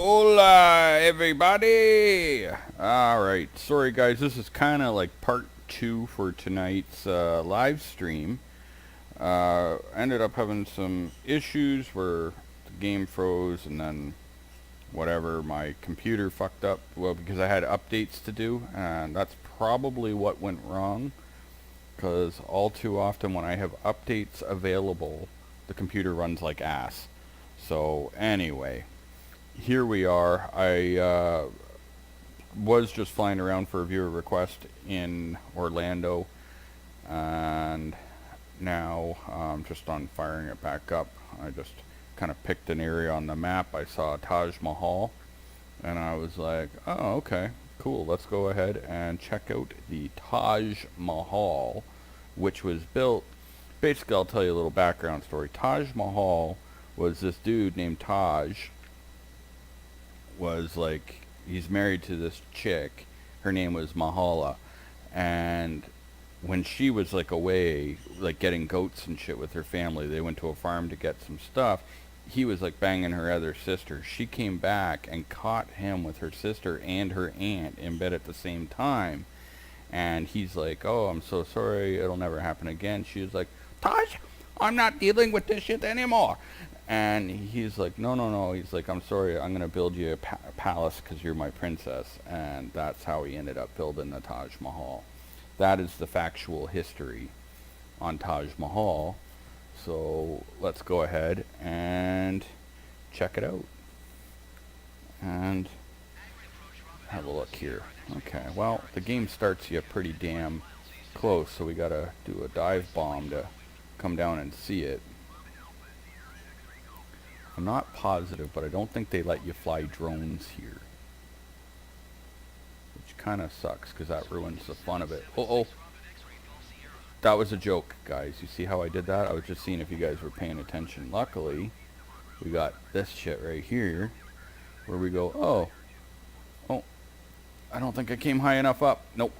Hola, everybody! Alright, sorry guys, this is kind of like part 2 for tonight's live stream. Ended up having some issues where the game froze and then whatever, my computer fucked up. Well, because I had updates to do, and that's probably what went wrong. Because all too often when I have updates available, the computer runs like ass. So, anyway. Here we are. I was just flying around for a viewer request in Orlando, and now I'm just on firing it back up. I just kind of picked an area on the map. I saw Taj Mahal, and I was like, oh, okay, cool. Let's go ahead and check out the Taj Mahal, which was built. Basically, I'll tell you a little background story. Taj Mahal was this dude named Taj. Was like, he's married to this chick. Her name was Mahal, and when she was like away, like getting goats and shit with her family, they went to a farm to get some stuff. He was like banging her other sister. She came back and caught him with her sister and her aunt in bed at the same time. And he's like, oh, I'm so sorry, it'll never happen again. She was like, Taj, I'm not dealing with this shit anymore. And he's like, no. He's like, I'm sorry, I'm going to build you a palace because you're my princess. And that's how he ended up building the Taj Mahal. That is the factual history on Taj Mahal. So let's go ahead and check it out. And have a look here. Okay, well, the game starts you pretty damn close, so we got to do a dive bomb to come down and see it. I'm not positive, but I don't think they let you fly drones here. Which kind of sucks, because that ruins the fun of it. Uh-oh. That was a joke, guys. You see how I did that? I was just seeing if you guys were paying attention. Luckily, we got this shit right here, where we go, oh, I don't think I came high enough up. Nope.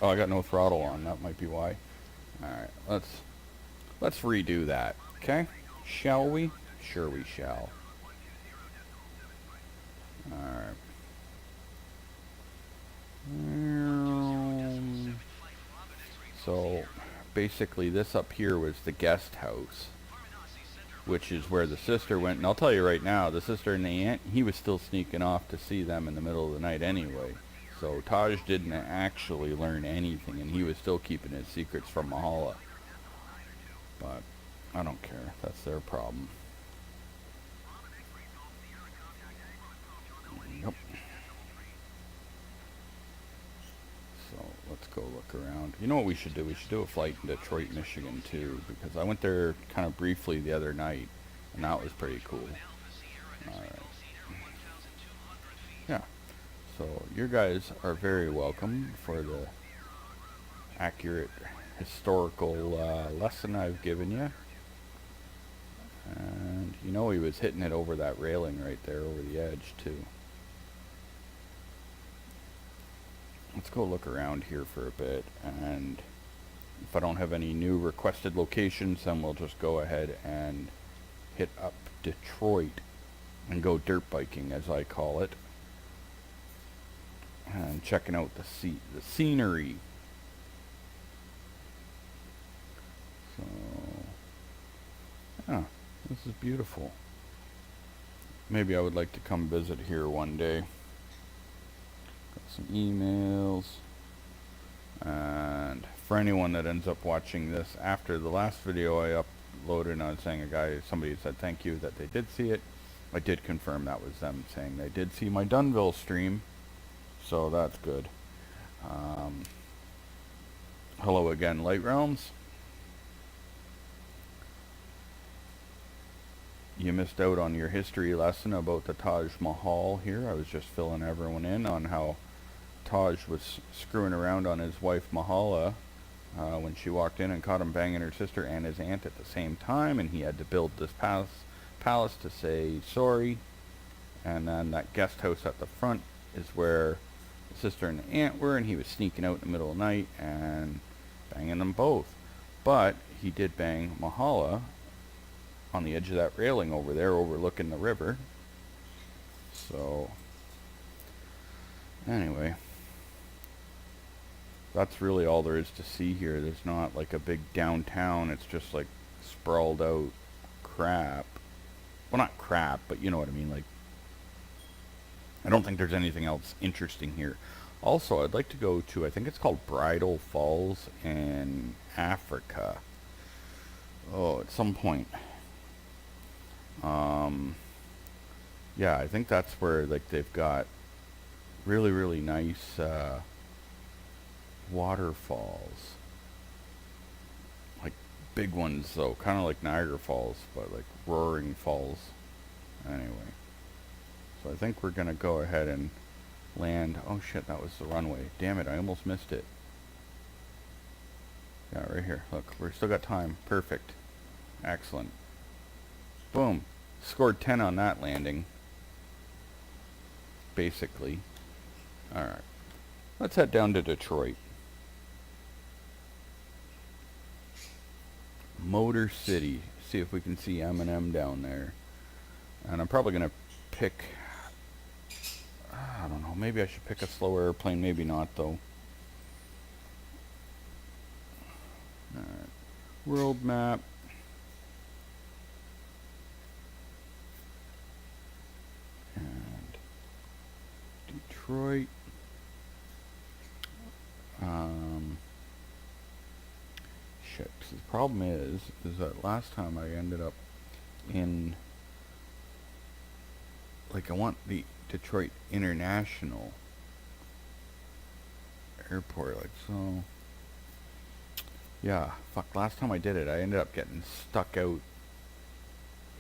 Oh, I got no throttle on. That might be why. Alright, let's redo that. Okay? Shall we? Sure we shall. Alright. So, basically this up here was the guest house, which is where the sister went. And I'll tell you right now, the sister and the aunt, he was still sneaking off to see them in the middle of the night anyway. So Taj didn't actually learn anything, and he was still keeping his secrets from Mahal. But I don't care. That's their problem. Yep. So let's go look around. You know what we should do? We should do a flight in Detroit, Michigan too, because I went there kind of briefly the other night, and that was pretty cool. Alright. Yeah. So you guys are very welcome for the accurate historical lesson I've given you. And you know he was hitting it over that railing right there, over the edge too. Let's go look around here for a bit, and if I don't have any new requested locations, then we'll just go ahead and hit up Detroit and go dirt biking, as I call it, and checking out the scenery. So, yeah, this is beautiful. Maybe I would like to come visit here one day. Some emails, and for anyone that ends up watching this after the last video I uploaded, and I was saying somebody said thank you that they did see it. I did confirm that was them saying they did see my Dunville stream, so that's good. Hello again, Light Realms. You missed out on your history lesson about the Taj Mahal here. I was just filling everyone in on how Taj was screwing around on his wife Mahal when she walked in and caught him banging her sister and his aunt at the same time, and he had to build this palace to say sorry. And then that guest house at the front is where the sister and the aunt were, and he was sneaking out in the middle of the night and banging them both. But he did bang Mahal on the edge of that railing over there overlooking the river. So, anyway, that's really all there is to see here. There's not like a big downtown. It's just like sprawled out crap. Well, not crap, but you know what I mean. Like, I don't think there's anything else interesting here. Also, I'd like to go to, I think it's called Bridal Falls in Africa. Oh, at some point. Yeah, I think that's where like they've got really, really nice waterfalls. Like big ones though, kind of like Niagara Falls, but like roaring falls. Anyway, so I think we're gonna go ahead and land. Oh shit, that was the runway. Damn it, I almost missed it. Yeah, right here. Look, we're still got time. Perfect. Excellent. Boom. Scored 10 on that landing. Basically. Alright. Let's head down to Detroit. Motor City. See if we can see M&M down there. And I'm probably going to pick... I don't know. Maybe I should pick a slower airplane. Maybe not, though. Alright. World map. And Detroit. Shit. The problem is that last time I ended up in, like, I want the Detroit International Airport, like, so, yeah, fuck, last time I did it, I ended up getting stuck out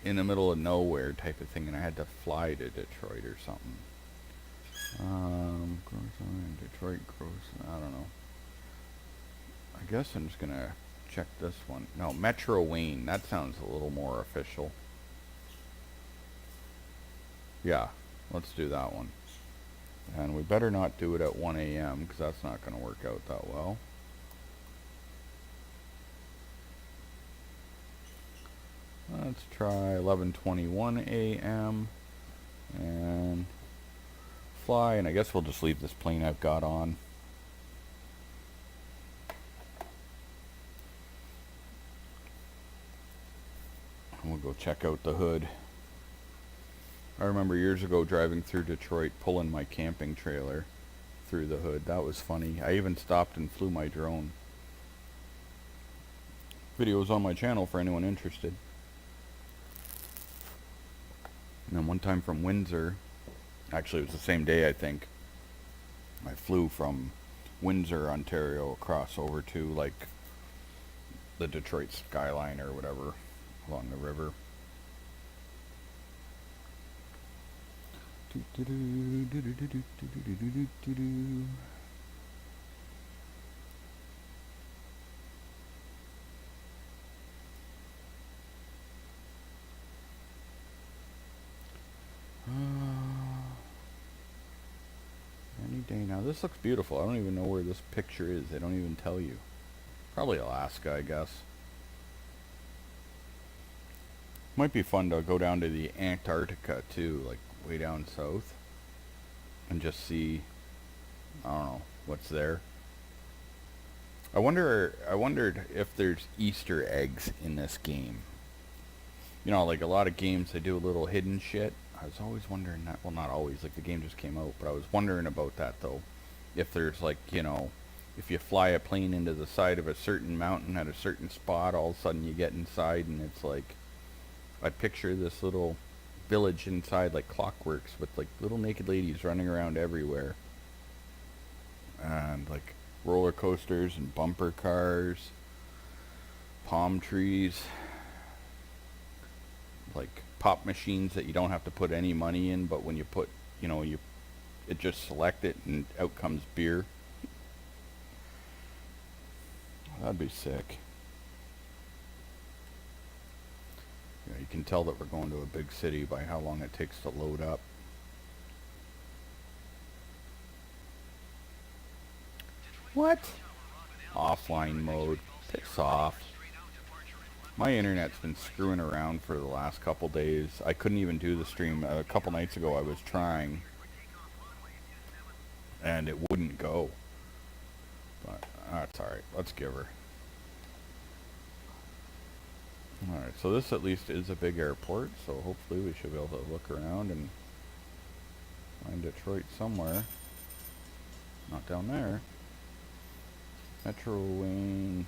in the middle of nowhere type of thing, and I had to fly to Detroit or something. Detroit gross, I don't know. I guess I'm just gonna check this one. No, Metro Wayne, that sounds a little more official. Yeah, let's do that one. And we better not do it at 1 a.m. because that's not going to work out that well. Let's try 11:21 a.m. and fly, and I guess we'll just leave this plane I've got on. And we'll go check out the hood. I remember years ago driving through Detroit, pulling my camping trailer through the hood. That was funny. I even stopped and flew my drone. Videos on my channel for anyone interested. And then one time from Windsor, actually it was the same day I think, I flew from Windsor, Ontario across over to like the Detroit skyline or whatever along the river. Any day now. This looks beautiful. I don't even know where this picture is. They don't even tell you. Probably Alaska, I guess. Might be fun to go down to the Antarctica too, like way down south, and just see, I don't know, what's there. I wondered if there's Easter eggs in this game. You know, like a lot of games, they do a little hidden shit. I was always wondering that. Well, not always, like the game just came out, but I was wondering about that though. If there's like, you know, if you fly a plane into the side of a certain mountain at a certain spot, all of a sudden you get inside and it's like, I picture this little village inside like Clockworks with like little naked ladies running around everywhere. And like roller coasters and bumper cars, palm trees, like pop machines that you don't have to put any money in, but when you put, you know, it just select it and out comes beer. That'd be sick. You know, you can tell that we're going to a big city by how long it takes to load up. What? Offline mode. Piss off. My internet's been screwing around for the last couple days. I couldn't even do the stream. A couple nights ago I was trying, and it wouldn't go. But that's alright. Let's give her. Alright, so this at least is a big airport, so hopefully we should be able to look around and find Detroit somewhere. Not down there. Metro Wing.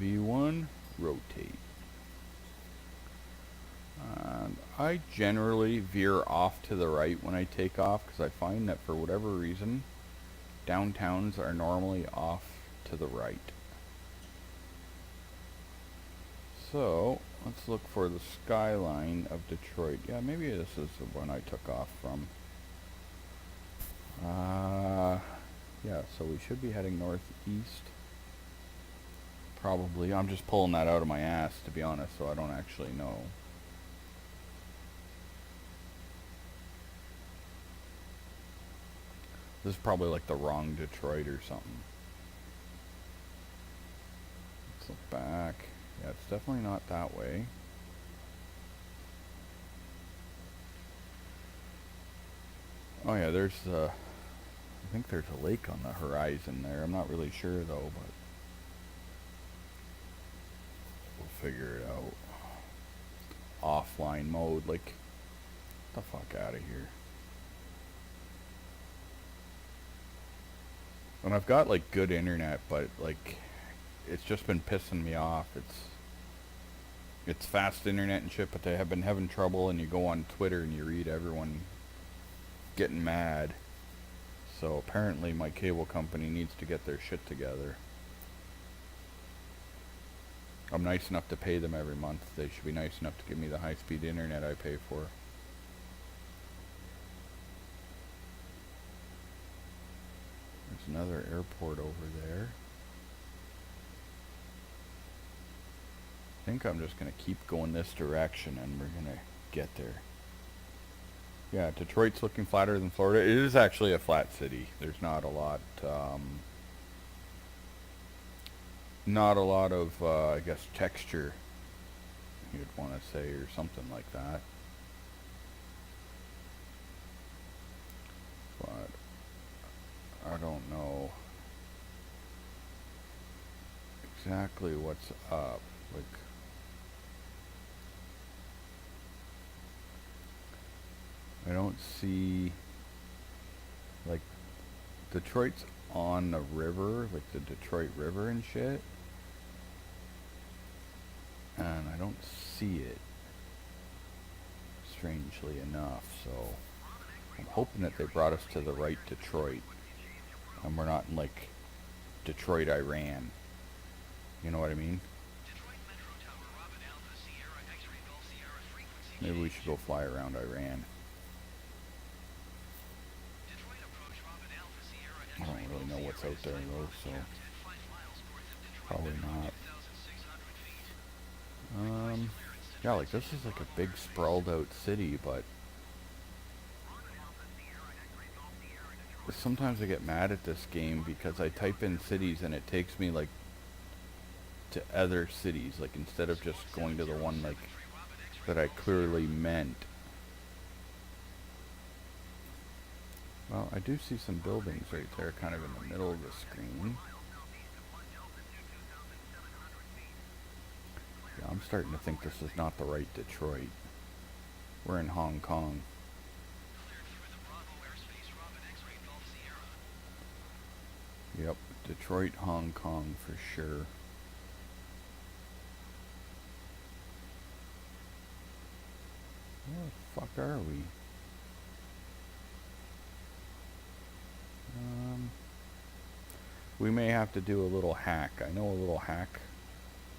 V1, rotate. And I generally veer off to the right when I take off because I find that for whatever reason, downtowns are normally off to the right. So, let's look for the skyline of Detroit. Yeah, maybe this is the one I took off from. Yeah, so we should be heading northeast. Probably. I'm just pulling that out of my ass, to be honest, so I don't actually know. This is probably like the wrong Detroit or something. Let's look back. Yeah, it's definitely not that way. Oh yeah, there's I think there's a lake on the horizon there. I'm not really sure though, but we'll figure it out. Offline mode, like, get the fuck out of here. And I've got like good internet, but like it's just been pissing me off. It's fast internet and shit, but they have been having trouble, and you go on Twitter and you read everyone getting mad. So apparently my cable company needs to get their shit together. I'm nice enough to pay them every month. They should be nice enough to give me the high-speed internet I pay for. There's another airport over there. I think I'm just going to keep going this direction and we're going to get there. Yeah, Detroit's looking flatter than Florida. It is actually a flat city. There's not a lot of, I guess, texture, you'd want to say, or something like that. But I don't know exactly what's up. Like, I don't see, like, Detroit's on the river, like the Detroit River and shit. And I don't see it, strangely enough, so I'm hoping that they brought us to the right Detroit and we're not in like Detroit, Iran. You know what I mean? Maybe we should go fly around Iran. I don't really know what's out there though, so probably not. Yeah, like this is like a big sprawled out city, but sometimes I get mad at this game because I type in cities and it takes me like to other cities, like instead of just going to the one like that I clearly meant. Well, I do see some buildings right there kind of in the middle of the screen. Yeah, I'm starting to think this is not the right Detroit. We're in Hong Kong. Yep, Detroit, Hong Kong for sure. Where the fuck are we? We may have to do a little hack. I know a little hack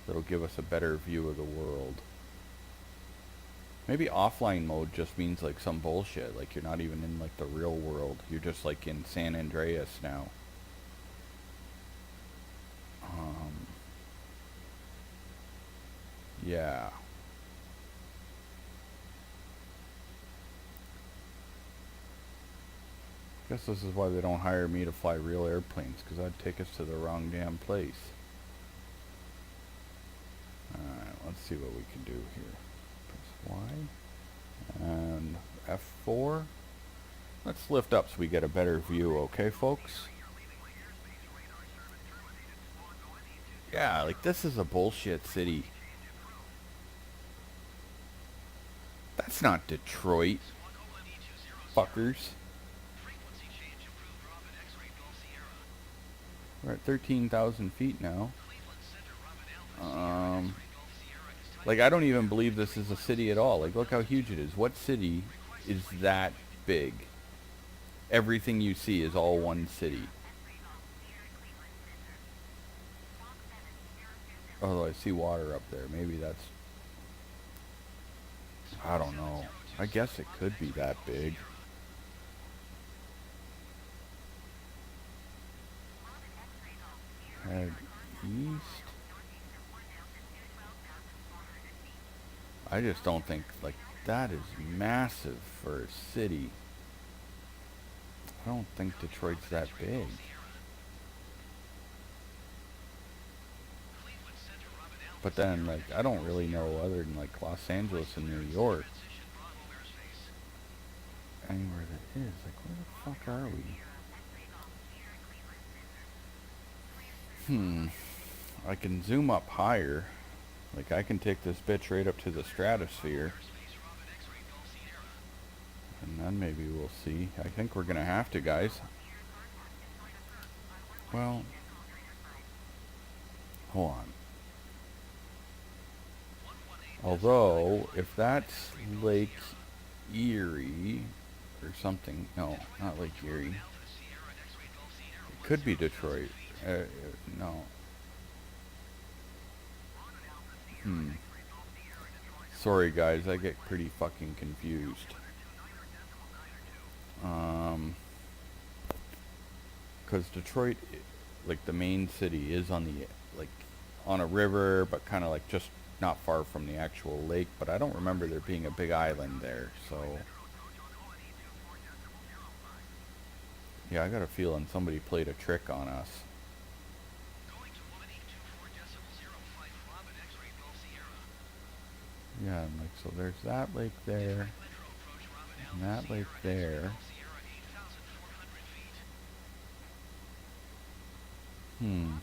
that'll give us a better view of the world. Maybe offline mode just means like some bullshit, like you're not even in like the real world. You're just like in San Andreas now. Yeah. Guess this is why they don't hire me to fly real airplanes, because I'd take us to the wrong damn place. Alright, let's see what we can do here. Press Y. And F4. Let's lift up so we get a better view, okay, folks? Yeah, like, this is a bullshit city. That's not Detroit. Fuckers. We're at 13,000 feet now. Like, I don't even believe this is a city at all. Like, look how huge it is. What city is that big? Everything you see is all one city. Although I see water up there. Maybe that's... I don't know. I guess it could be that big. Head east. I just don't think, like, that is massive for a city. I don't think Detroit's that big. But then, like, I don't really know other than, like, Los Angeles and New York. Anywhere that is. Like, where the fuck are we? I can zoom up higher. Like, I can take this bitch right up to the stratosphere. And then maybe we'll see. I think we're gonna have to, guys. Well, hold on. Although, if that's Lake Erie or something, no, not Lake Erie. It could be Detroit. No. Sorry guys, I get pretty fucking confused. Because Detroit, like the main city, is on the, like, on a river, but kind of like just not far from the actual lake. But I don't remember there being a big island there, so... Yeah, I got a feeling somebody played a trick on us. Yeah, and like, so there's that lake there, and that lake there. Yep,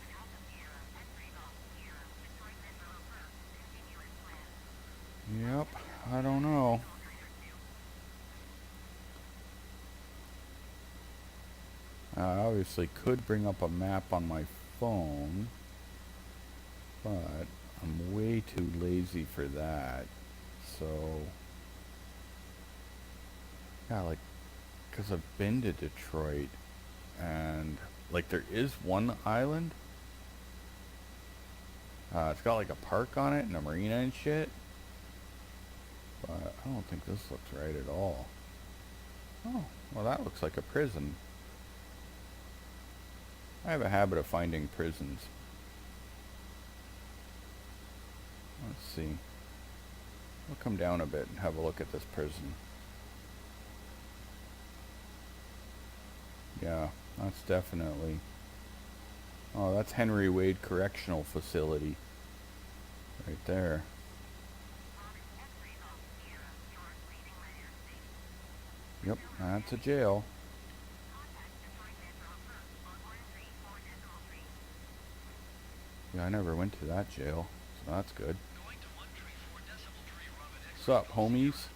I don't know. I obviously could bring up a map on my phone, but I'm way too lazy for that. So, yeah, like, because I've been to Detroit, and, like, there is one island. It's got, like, a park on it and a marina and shit. But I don't think this looks right at all. Oh, well, that looks like a prison. I have a habit of finding prisons. Let's see. We'll come down a bit and have a look at this prison. Yeah, that's definitely... Oh, that's Henry Wade Correctional Facility. Right there. Yep, that's a jail. Yeah, I never went to that jail, so that's good. What's up, homies?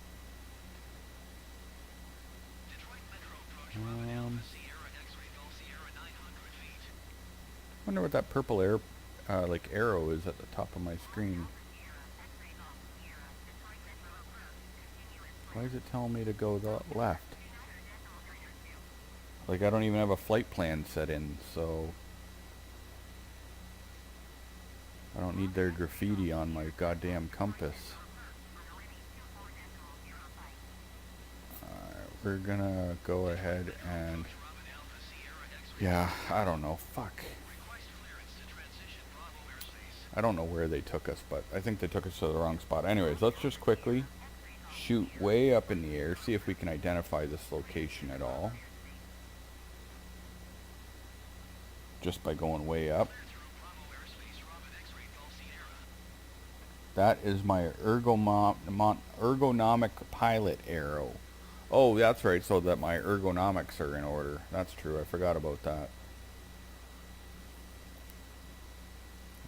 Wonder what that purple like arrow is at the top of my screen. Why is it telling me to go the left? Like, I don't even have a flight plan set in, so... I don't need their graffiti on my goddamn compass. We're gonna go ahead and... Yeah, I don't know. Fuck. I don't know where they took us, but I think they took us to the wrong spot. Anyways, let's just quickly shoot way up in the air, see if we can identify this location at all. just by going way up. That is my ergonomic pilot arrow. Oh, that's right, so that my ergonomics are in order. That's true, I forgot about that.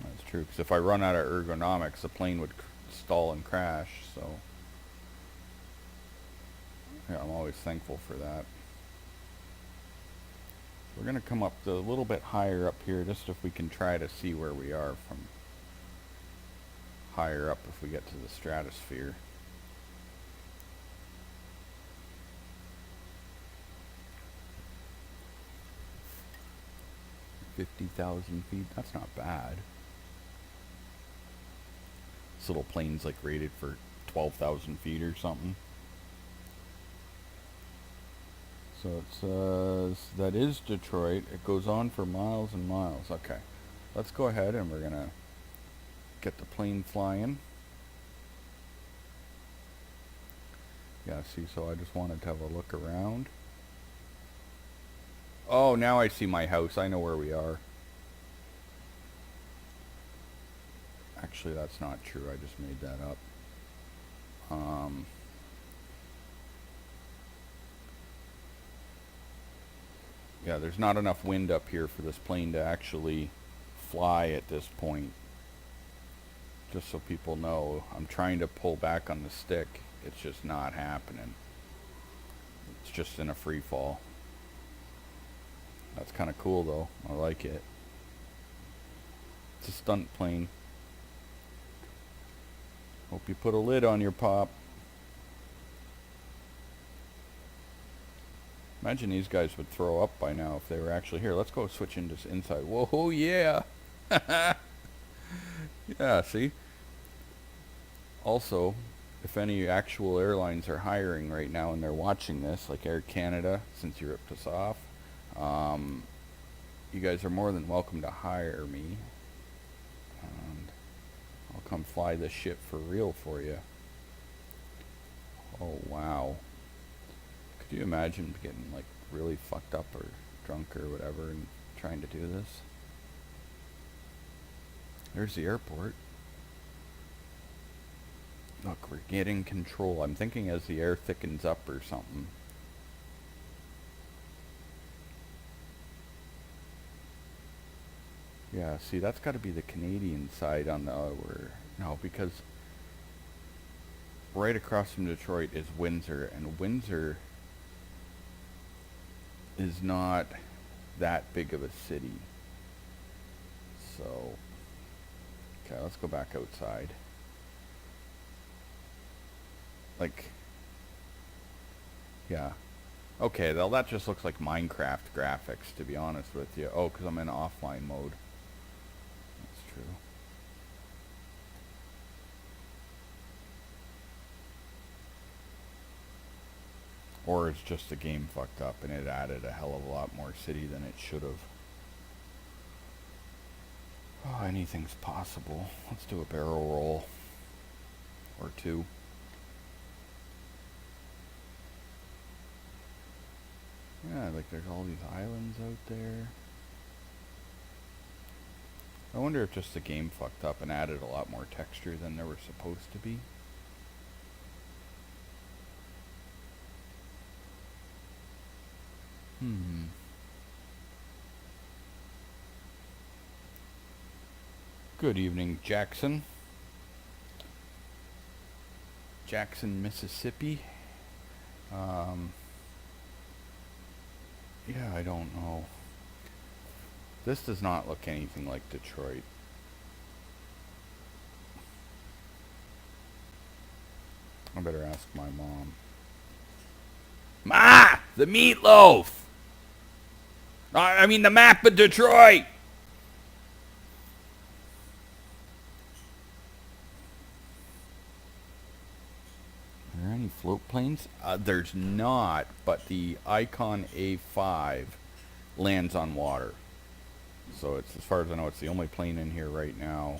That's true, because if I run out of ergonomics, the plane would stall and crash, so... Yeah, I'm always thankful for that. We're going to come up a little bit higher up here, just if we can try to see where we are from higher up if we get to the stratosphere. $50,000 feet, that's not bad. This little plane's like rated for 12,000 feet or something. So it says, that is Detroit. It goes on for miles and miles. Okay, let's go ahead and we're gonna get the plane flying. Yeah, see, so I just wanted to have a look around. Oh, now I see my house. I know where we are. Actually, that's not true. I just made that up. Yeah, there's not enough wind up here for this plane to actually fly at this point. Just so people know, I'm trying to pull back on the stick. It's just not happening. It's just in a free fall. That's kind of cool though. I like it. It's a stunt plane. Hope you put a lid on your pop. Imagine these guys would throw up by now if they were actually here. Let's go switch into inside. Whoa, yeah. Yeah, see? Also, if any actual airlines are hiring right now and they're watching this, like Air Canada, since you ripped us off, you guys are more than welcome to hire me. And I'll come fly this ship for real for you. Oh, wow. Could you imagine getting like really fucked up or drunk or whatever and trying to do this? There's the airport. Look, we're getting control. I'm thinking as the air thickens up or something. Yeah, see, that's got to be the Canadian side on the no, because right across from Detroit is Windsor, and Windsor is not that big of a city. So, okay, let's go back outside. Like, yeah. Okay, well, that just looks like Minecraft graphics, to be honest with you. Oh, because I'm in offline mode. That's true. Or it's just the game fucked up and it added a hell of a lot more city than it should have. Oh, anything's possible. Let's do a barrel roll. Or two. Yeah, like there's all these islands out there. I wonder if just the game fucked up and added a lot more texture than there were supposed to be. Good evening, Jackson. Jackson, Mississippi. Yeah, I don't know. This does not look anything like Detroit. I better ask my mom. Ma! The meatloaf! I mean the map of Detroit! Are there any float planes? There's not, but the Icon A5 lands on water. So it's, as far as I know, it's the only plane in here right now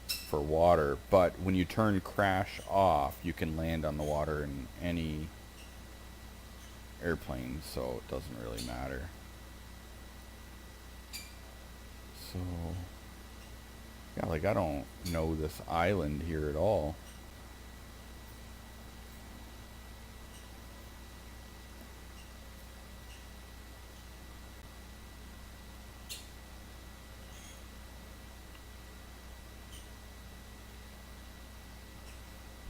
for water. But when you turn crash off, you can land on the water in any airplane, so it doesn't really matter. So, yeah, like I don't know this island here at all.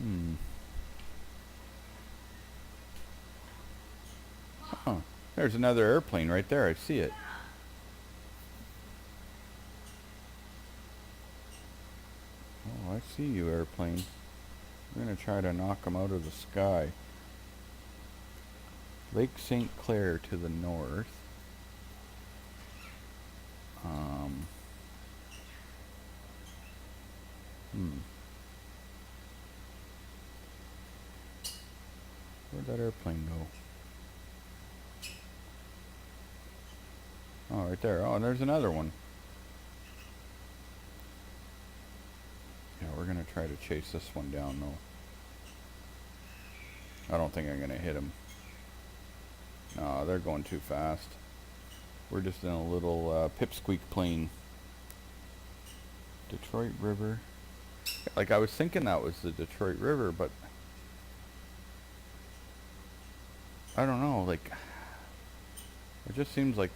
Hmm. Huh. There's another airplane right there. I see it. Oh, I see you, airplane. We're going to try to knock them out of the sky. Lake St. Clair to the north. Um, hmm. Where'd that airplane go? Oh, right there. Oh, and there's another one. Yeah, we're going to try to chase this one down, though. I don't think I'm going to hit him. No, they're going too fast. We're just in a little pipsqueak plane. Detroit River. Like, I was thinking that was the Detroit River, but I don't know. Like, it just seems like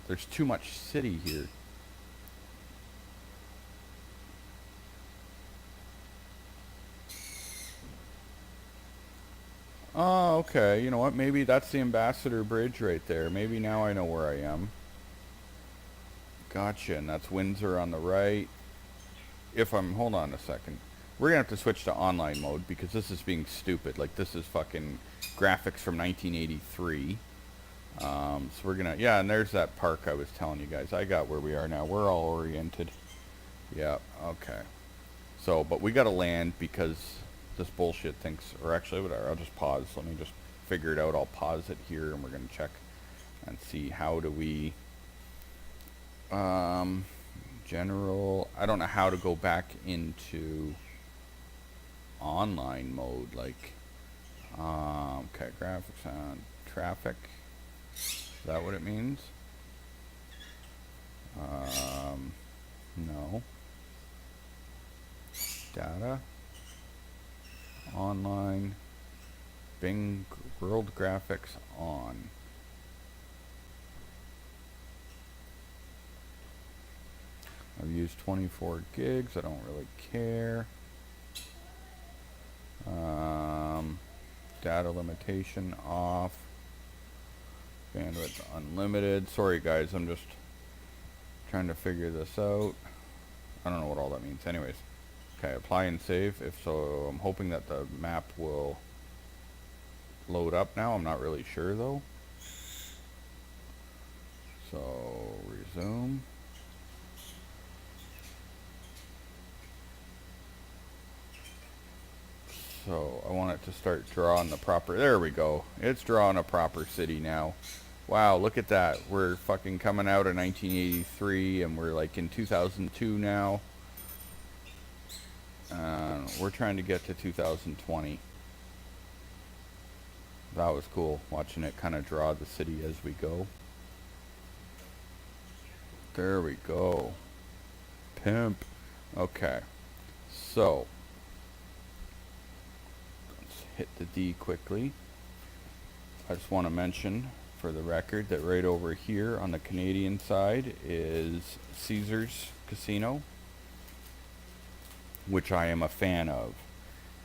there's too much city here. Oh, okay. You know what? Maybe that's the Ambassador Bridge right there. Maybe now I know where I am. Gotcha. And that's Windsor on the right. Hold on a second. We're going to have to switch to online mode because this is being stupid. Like, this is fucking graphics from 1983. So we're going to, yeah, and there's that park I was telling you guys. I got where we are now. We're all oriented. Yeah, okay. So, but we got to land because this bullshit thinks, or actually, whatever, I'll just pause. Let me just figure it out. I'll pause it here and we're going to check and see how do we, general, I don't know how to go back into online mode, like, okay, graphics on traffic, is that what it means? No. Data, online, Bing world graphics on. I've used 24 gigs, I don't really care. Data limitation off. Bandwidth unlimited. Sorry guys, I'm just trying to figure this out. I don't know what all that means. Anyways. Okay, apply and save. If so, I'm hoping that the map will load up now. I'm not really sure though. So, resume. So, I want it to start drawing the proper... There we go. It's drawing a proper city now. Wow, look at that. We're fucking coming out of 1983 and we're like in 2002 now. We're trying to get to 2020. That was cool, watching it kind of draw the city as we go. There we go. Pimp. Okay. So, let's hit the D quickly. I just want to mention, for the record, that right over here on the Canadian side is Caesars Casino, which I am a fan of.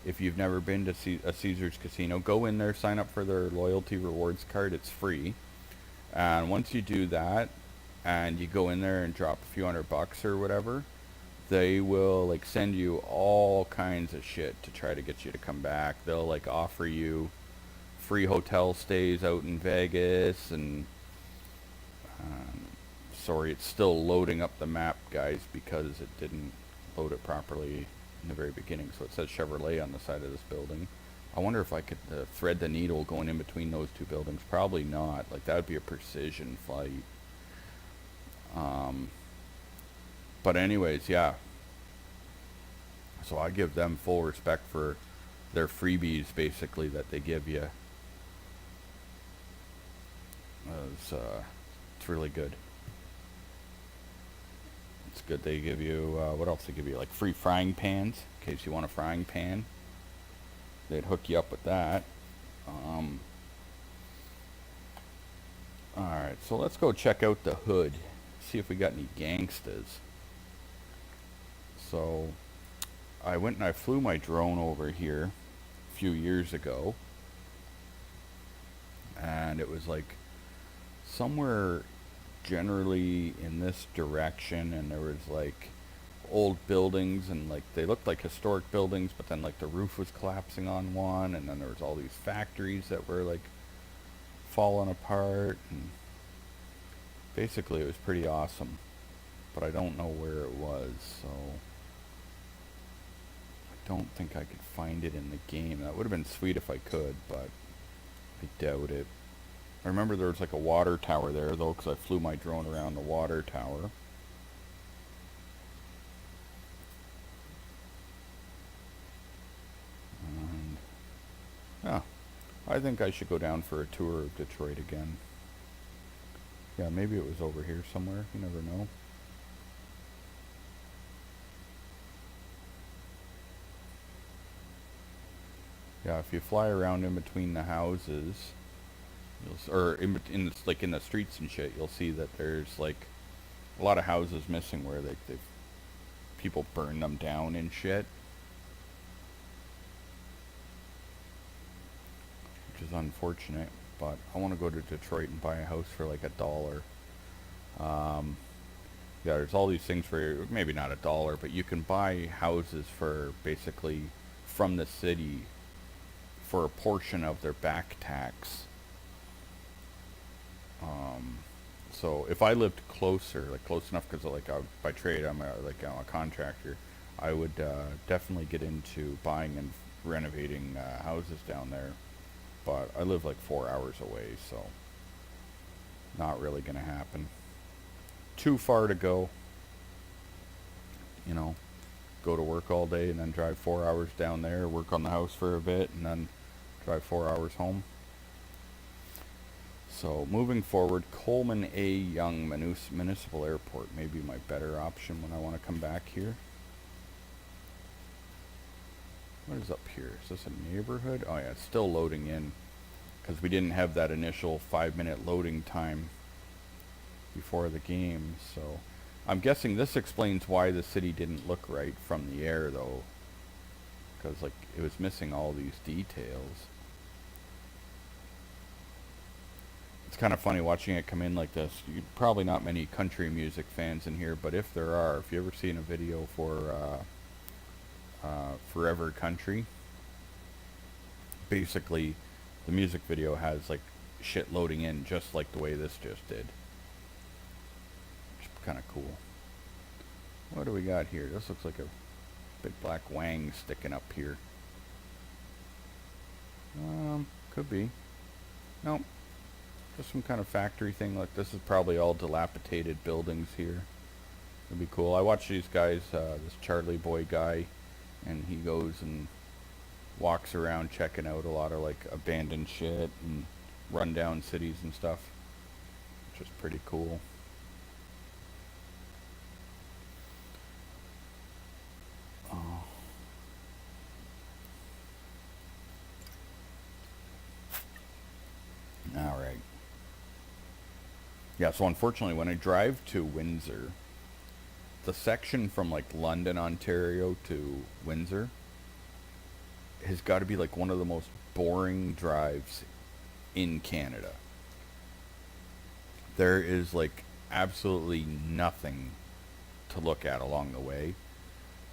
If you've never been to a Caesars Casino, go in there, sign up for their loyalty rewards card. It's free. And once you do that, and you go in there and drop a few $100 or whatever, they will like send you all kinds of shit to try to get you to come back. They'll like offer you free hotel stays out in Vegas, and sorry, it's still loading up the map, guys, because it didn't load it properly in the very beginning. So it says Chevrolet on the side of this building. I wonder if I could thread the needle going in between those two buildings. Probably not. Like, that would be a precision flight. But anyways, yeah. So I give them full respect for their freebies, basically, that they give you. It's really good. It's good they give you, what else they give you? Like free frying pans, in case you want a frying pan. They'd hook you up with that. Alright, so let's go check out the hood. See if we got any gangstas. So, I went and I flew my drone over here a few years ago. And it was like somewhere generally in this direction, and there was like old buildings, and like they looked like historic buildings, but then like the roof was collapsing on one, and then there was all these factories that were like falling apart, and basically it was pretty awesome, but I don't know where it was, so I don't think I could find it in the game. That would have been sweet if I could, but I doubt it. I remember there was like a water tower there though, because I flew my drone around the water tower. And yeah, I think I should go down for a tour of Detroit again. Yeah, maybe it was over here somewhere. You never know. Yeah, if you fly around in between the houses, or like in the streets and shit, you'll see that there's like a lot of houses missing where they've people burn them down and shit, which is unfortunate. But I want to go to Detroit and buy a house for like $1. Yeah, there's all these things for maybe not $1, but you can buy houses for basically from the city for a portion of their back tax. So if I lived closer, like close enough, because like by trade I'm a contractor, I would definitely get into buying and renovating houses down there. But I live like 4 hours away, so not really gonna happen. Too far to go. You know, go to work all day and then drive 4 hours down there, work on the house for a bit, and then drive 4 hours home. So moving forward, Coleman A. Young Municipal Airport may be my better option when I want to come back here. What is up here? Is this a neighborhood? Oh yeah, it's still loading in, because we didn't have that initial 5-minute loading time before the game. So I'm guessing this explains why the city didn't look right from the air though, because like it was missing all these details. It's kind of funny watching it come in like this. Probably not many country music fans in here, but if there are, if you ever seen a video for Forever Country, basically the music video has like shit loading in just like the way this just did. Which is kind of cool. What do we got here? This looks like a big black wang sticking up here. Could be. Nope. Just some kind of factory thing. Like this is probably all dilapidated buildings here. It'd be cool. I watch these guys, this Charlie Boy guy, and he goes and walks around checking out a lot of like abandoned shit and rundown cities and stuff, which is pretty cool. All right. Yeah, so unfortunately when I drive to Windsor, the section from like London, Ontario to Windsor has got to be like one of the most boring drives in Canada. There is like absolutely nothing to look at along the way.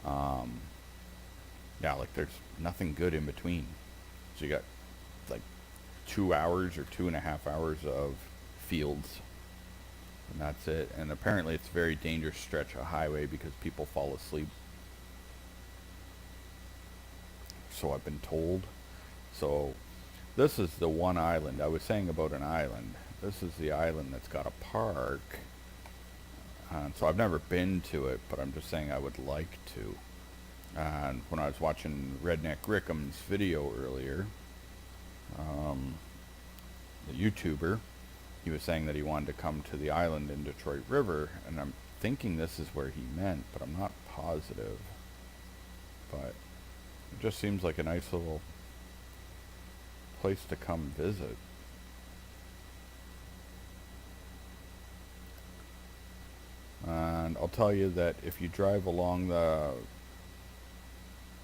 Yeah, like there's nothing good in between. So you got like 2 hours or 2.5 hours of fields, and that's it. And apparently it's a very dangerous stretch of highway because people fall asleep, so I've been told. So this is the one island I was saying about. An island, this is the island that's got a park, and so I've never been to it, but I'm just saying I would like to. And when I was watching Redneck Rickham's video earlier, the YouTuber, he was saying that he wanted to come to the island in Detroit River, and I'm thinking this is where he meant, but I'm not positive. But it just seems like a nice little place to come visit. And I'll tell you that if you drive along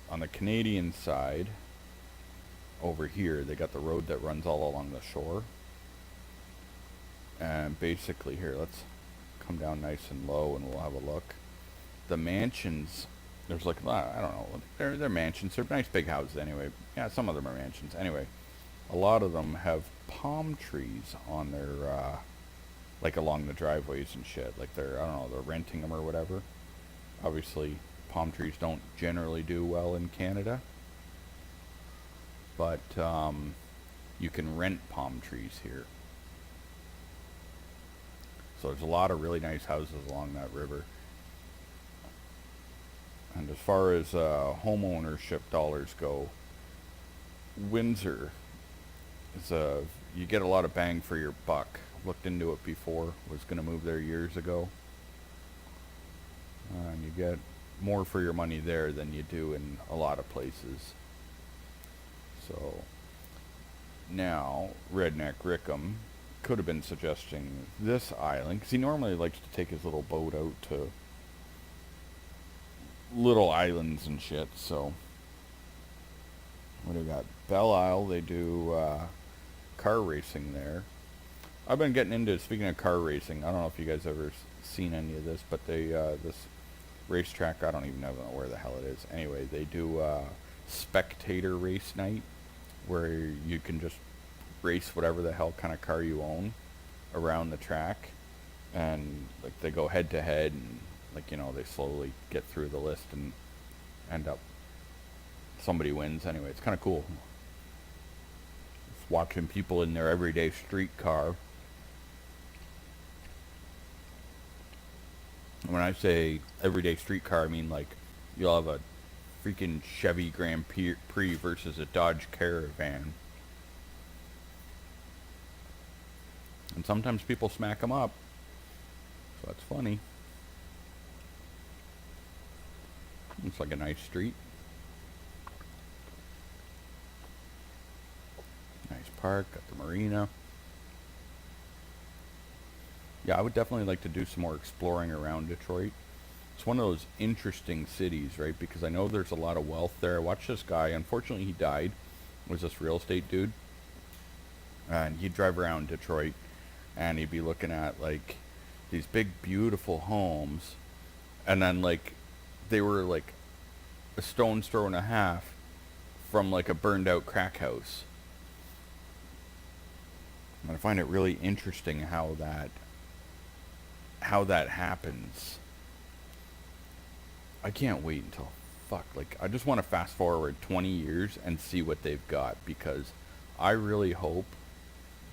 on the Canadian side, over here, they got the road that runs all along the shore. And basically here, let's come down nice and low and we'll have a look. The mansions, there's like, I don't know, they're mansions. They're nice big houses anyway. Yeah, some of them are mansions. Anyway, a lot of them have palm trees on their, like along the driveways and shit. Like they're, I don't know, they're renting them or whatever. Obviously, palm trees don't generally do well in Canada. But you can rent palm trees here. So there's a lot of really nice houses along that river. And as far as home ownership dollars go, Windsor is you get a lot of bang for your buck. Looked into it before, was going to move there years ago. And you get more for your money there than you do in a lot of places. So now, Redneck Rickham could have been suggesting this island, because he normally likes to take his little boat out to little islands and shit. So what do we got? Belle Isle, they do car racing there. I've been getting into, speaking of car racing, I don't know if you guys ever seen any of this, but they this racetrack, I don't even know where the hell it is. Anyway, they do spectator race night, where you can just race whatever the hell kind of car you own around the track, and like they go head to head, and like, you know, they slowly get through the list and end up somebody wins. Anyway, it's kind of cool. Just watching people in their everyday street car. When I say everyday street car, I mean like you'll have a freaking Chevy Grand Prix versus a Dodge Caravan. And sometimes people smack them up. So that's funny. Looks like a nice street. Nice park, got the marina. Yeah, I would definitely like to do some more exploring around Detroit. It's one of those interesting cities, right? Because I know there's a lot of wealth there. I watched this guy, unfortunately he died, was this real estate dude. And he'd drive around Detroit and he'd be looking at like these big beautiful homes, and then like they were like a stone's throw and a half from like a burned out crack house. And I find it really interesting how that happens. I can't wait until like I just want to fast forward 20 years and see what they've got, because I really hope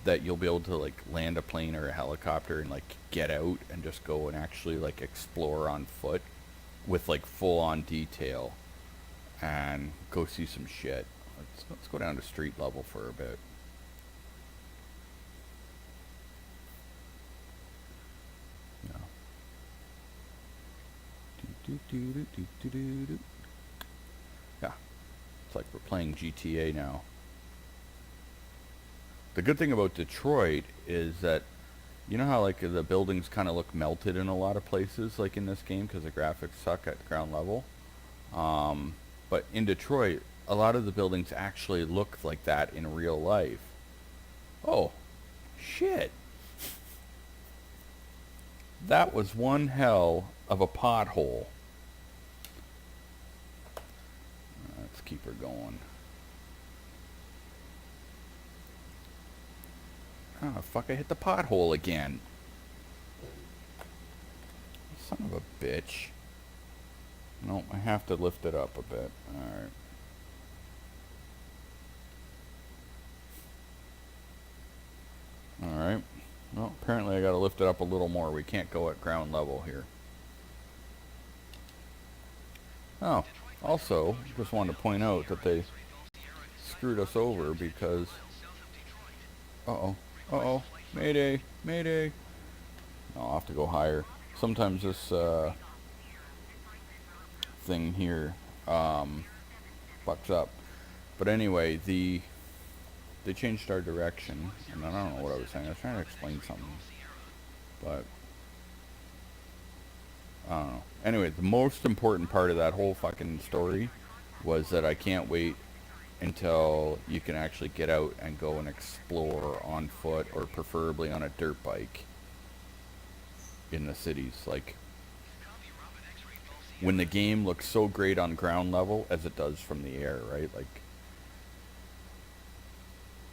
that you'll be able to like land a plane or a helicopter and like get out and just go and actually like explore on foot with like full on detail and go see some shit. Let's go down to street level for a bit. Yeah, it's like we're playing GTA now. The good thing about Detroit is that, you know how like the buildings kind of look melted in a lot of places, like in this game, because the graphics suck at ground level. But in Detroit, a lot of the buildings actually look like that in real life. Oh, shit. That was one hell of a pothole. Let's keep her going. Oh, fuck, I hit the pothole again. Son of a bitch. No, I have to lift it up a bit. Alright. Alright. Well, apparently I gotta lift it up a little more. We can't go at ground level here. Oh, also, just wanted to point out that they screwed us over because... Uh-oh. Uh-oh. Mayday. Mayday. No, I'll have to go higher. sometimes this thing here bucks up. But anyway, they changed our direction, and I don't know what I was saying. I was trying to explain something, but I don't know. Anyway, the most important part of that whole fucking story was that I can't wait until you can actually get out and go and explore on foot, or preferably on a dirt bike in the cities. Like, when the game looks so great on ground level as it does from the air, right? Like,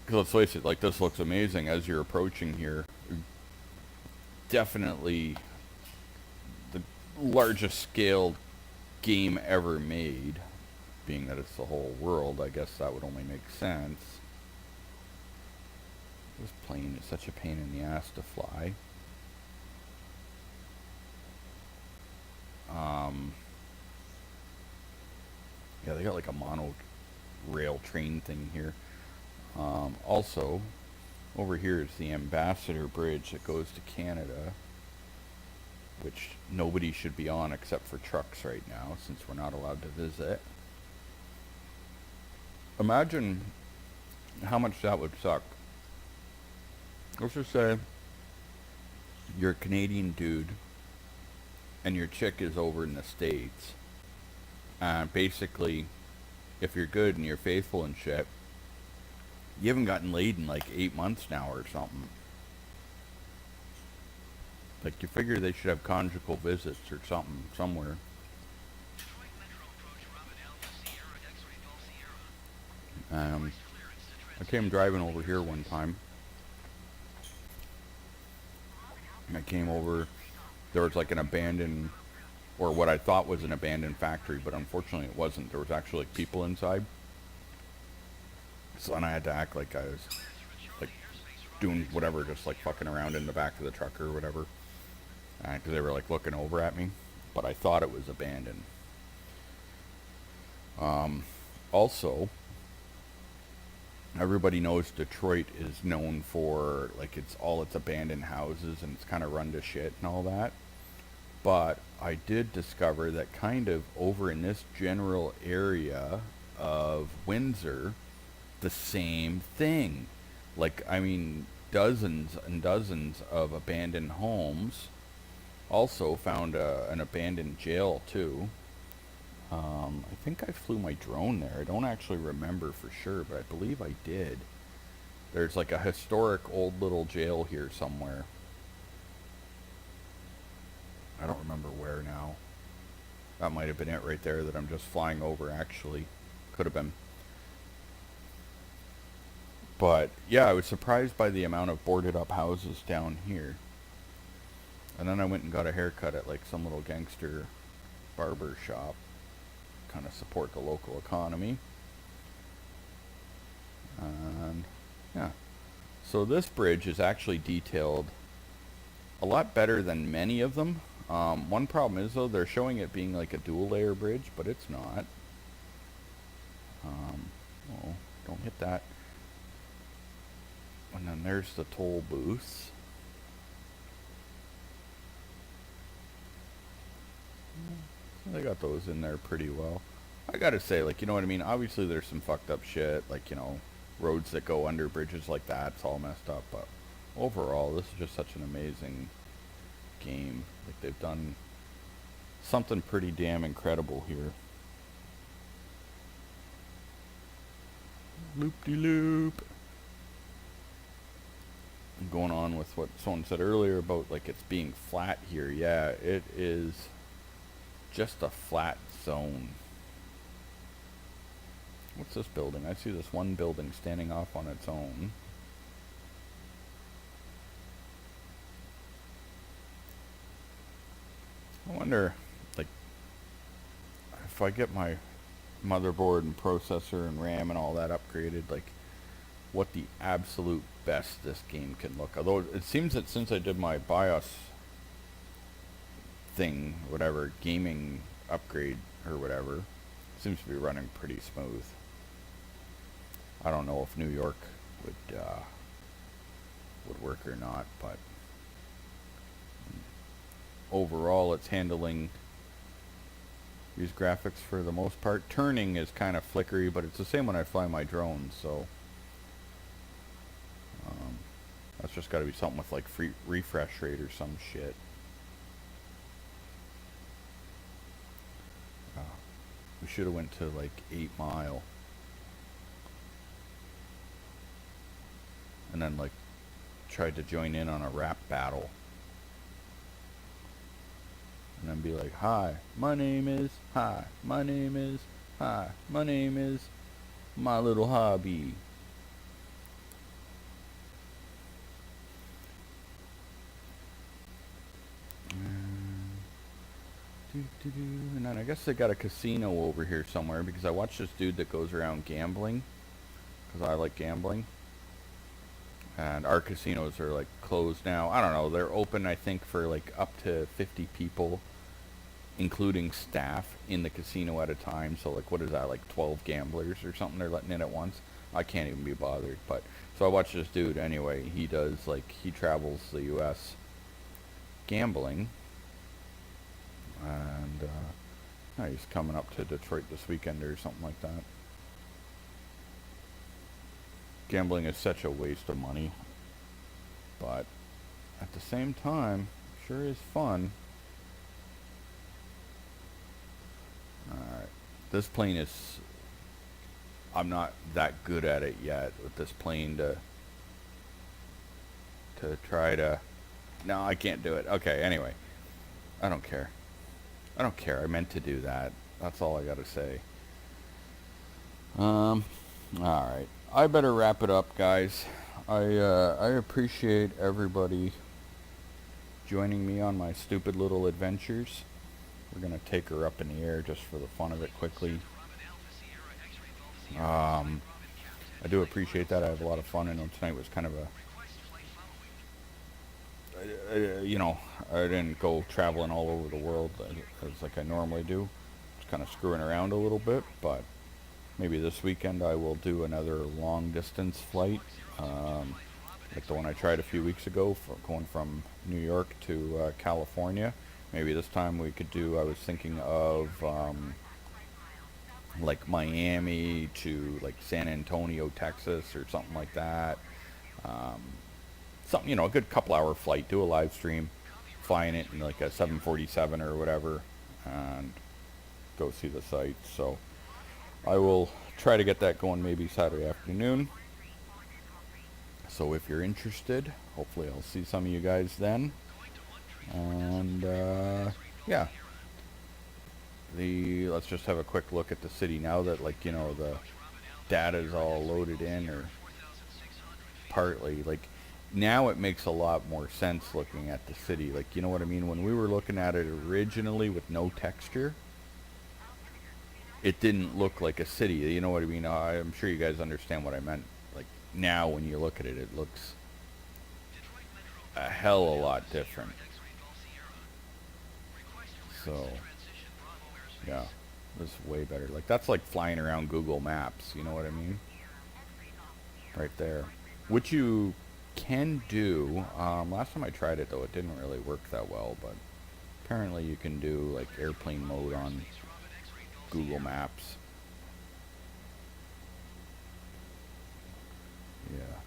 because let's face it, like, this looks amazing as you're approaching here. Definitely the largest scale game ever made. Being that it's the whole world, I guess that would only make sense. This plane is such a pain in the ass to fly. Yeah, they got like a monorail train thing here. Also, over here is the Ambassador Bridge that goes to Canada, which nobody should be on except for trucks right now, since we're not allowed to visit. Imagine how much that would suck. Let's just say you're a Canadian dude and your chick is over in the States. Basically, if you're good and you're faithful and shit, you haven't gotten laid in like 8 months now or something. Like, you figure they should have conjugal visits or something somewhere. I came driving over here one time. And I came over, there was like an abandoned, or what I thought was an abandoned factory, but unfortunately it wasn't. There was actually like people inside. So then I had to act like I was like doing whatever, just like fucking around in the back of the truck or whatever. Because they were like looking over at me. But I thought it was abandoned. Also, everybody knows Detroit is known for, like, it's abandoned houses and it's kind of run to shit and all that. But I did discover that kind of over in this general area of Windsor, the same thing. Like, I mean, dozens and dozens of abandoned homes. Also found an abandoned jail too. I think I flew my drone there. I don't actually remember for sure, but I believe I did. There's like a historic old little jail here somewhere. I don't remember where now. That might have been it right there that I'm just flying over, actually. Could have been. But yeah, I was surprised by the amount of boarded up houses down here. And then I went and got a haircut at like some little gangster barber shop. Kind of support the local economy. And yeah. So this bridge is actually detailed a lot better than many of them. One problem is, though, they're showing it being like a dual layer bridge, but it's not. Oh, don't hit that. And then there's the toll booths. They got those in there pretty well. I gotta say, like, you know what I mean? Obviously there's some fucked up shit, like, you know, roads that go under bridges like that, it's all messed up, but overall, this is just such an amazing game. Like, they've done something pretty damn incredible here. Loop-de-loop. Going on with what someone said earlier about, like, it's being flat here. Yeah, it is just a flat zone. What's this building? I see this one building standing off on its own. I wonder, like, if I get my motherboard and processor and RAM and all that upgraded, like, what the absolute best this game can look. Although it seems that since I did my BIOS thing, whatever, gaming upgrade or whatever, it seems to be running pretty smooth. I don't know if New York would work or not, but overall it's handling these graphics for the most part. Turning is kind of flickery, but it's the same when I fly my drones, so that's just got to be something with like free refresh rate or some shit. We should have went to like 8 Mile. And then like tried to join in on a rap battle. And then be like, hi, my name is, hi, my name is, hi, my name is, my little hobby. And then I guess they got a casino over here somewhere because I watched this dude that goes around gambling. Because I like gambling. And our casinos are like closed now. I don't know, they're open I think for like up to 50 people, including staff in the casino at a time. So like, what is that, like 12 gamblers or something they're letting in at once? I can't even be bothered. But so I watched this dude anyway. He does like, he travels the US gambling, and he's coming up to Detroit this weekend or something like that. Gambling is such a waste of money, but at the same time sure is fun. Alright, this plane is, I'm not that good at it yet with this plane to try to, no, I can't do it. Okay, anyway, I don't care. I don't care. I meant to do that. That's all I gotta say. Alright. I better wrap it up, guys. I appreciate everybody joining me on my stupid little adventures. We're gonna take her up in the air just for the fun of it quickly. I do appreciate that. I have a lot of fun. I know tonight was kind of a, you know, I didn't go traveling all over the world as like I normally do. Just kind of screwing around a little bit, but maybe this weekend I will do another long distance flight, like the one I tried a few weeks ago, going from New York to California. Maybe this time we could do, I was thinking of like Miami to like San Antonio, Texas, or something like that. Something, you know, a good couple hour flight, do a live stream, flying it in like a 747 or whatever, and go see the sights. So I will try to get that going maybe Saturday afternoon. So if you're interested, hopefully I'll see some of you guys then. And yeah, let's just have a quick look at the city now that, like, you know, the data is all loaded in, or partly. Like, now it makes a lot more sense looking at the city. Like, you know what I mean? When we were looking at it originally with no texture, it didn't look like a city. You know what I mean? I'm sure you guys understand what I meant. Like, now when you look at it, it looks a hell of a lot different. So yeah, this is way better. Like, that's like flying around Google Maps, you know what I mean? Right there. Which you can do. Last time I tried it though, it didn't really work that well, but apparently you can do like airplane mode on Google Maps. Yeah.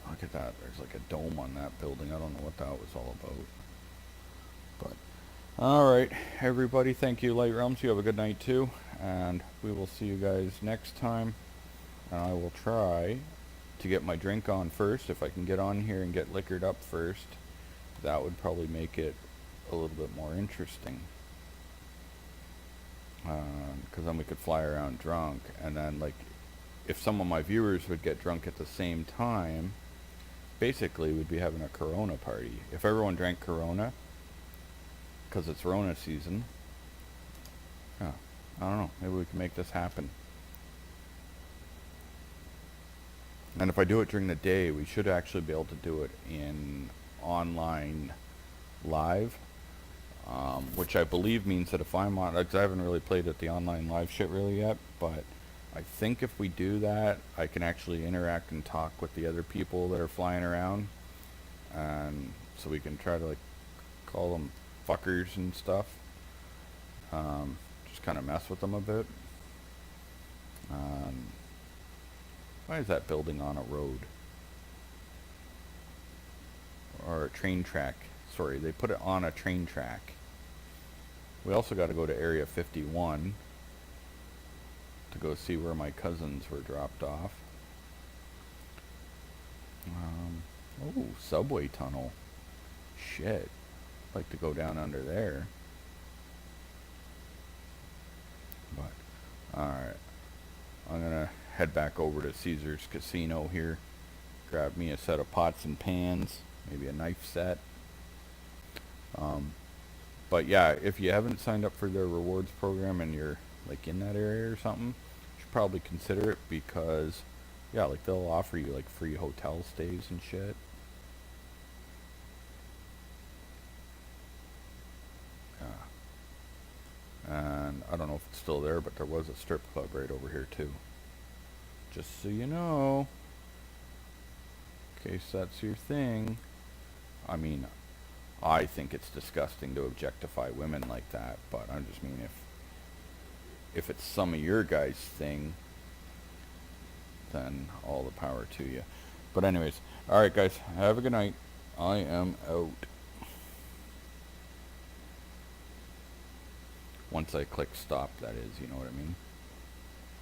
Look at that. There's like a dome on that building. I don't know what that was all about. But alright, everybody, thank you, Light Realms. You have a good night too, and we will see you guys next time. And I will try to get my drink on first. If I can get on here and get liquored up first, that would probably make it a little bit more interesting. Because then we could fly around drunk, and then, like, if some of my viewers would get drunk at the same time, basically we'd be having a Corona party. If everyone drank Corona, because it's Rona season, yeah, I don't know, maybe we can make this happen. And if I do it during the day, we should actually be able to do it in online live, which I believe means that if I'm on, because I haven't really played at the online live shit really yet, but I think if we do that, I can actually interact and talk with the other people that are flying around, and so we can try to like call them fuckers and stuff. Just kind of mess with them a bit. Why is that building on a road? Or a train track. Sorry, they put it on a train track. We also got to go to Area 51 to go see where my cousins were dropped off. Oh, subway tunnel. Shit. I'd like to go down under there. But, alright. I'm going to head back over to Caesar's Casino here. Grab me a set of pots and pans. Maybe a knife set. But yeah, if you haven't signed up for their rewards program and you're like in that area or something, you should probably consider it because, yeah, like they'll offer you like free hotel stays and shit. And I don't know if it's still there, but there was a strip club right over here too. Just so you know, in case that's your thing. I mean, I think it's disgusting to objectify women like that, but I just mean if it's some of your guys' thing, then all the power to you. But anyways, alright guys, have a good night. I am out. Once I click stop, that is, you know what I mean?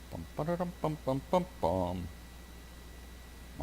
Bum, ba-da-dum, bum, bum, bum, bum.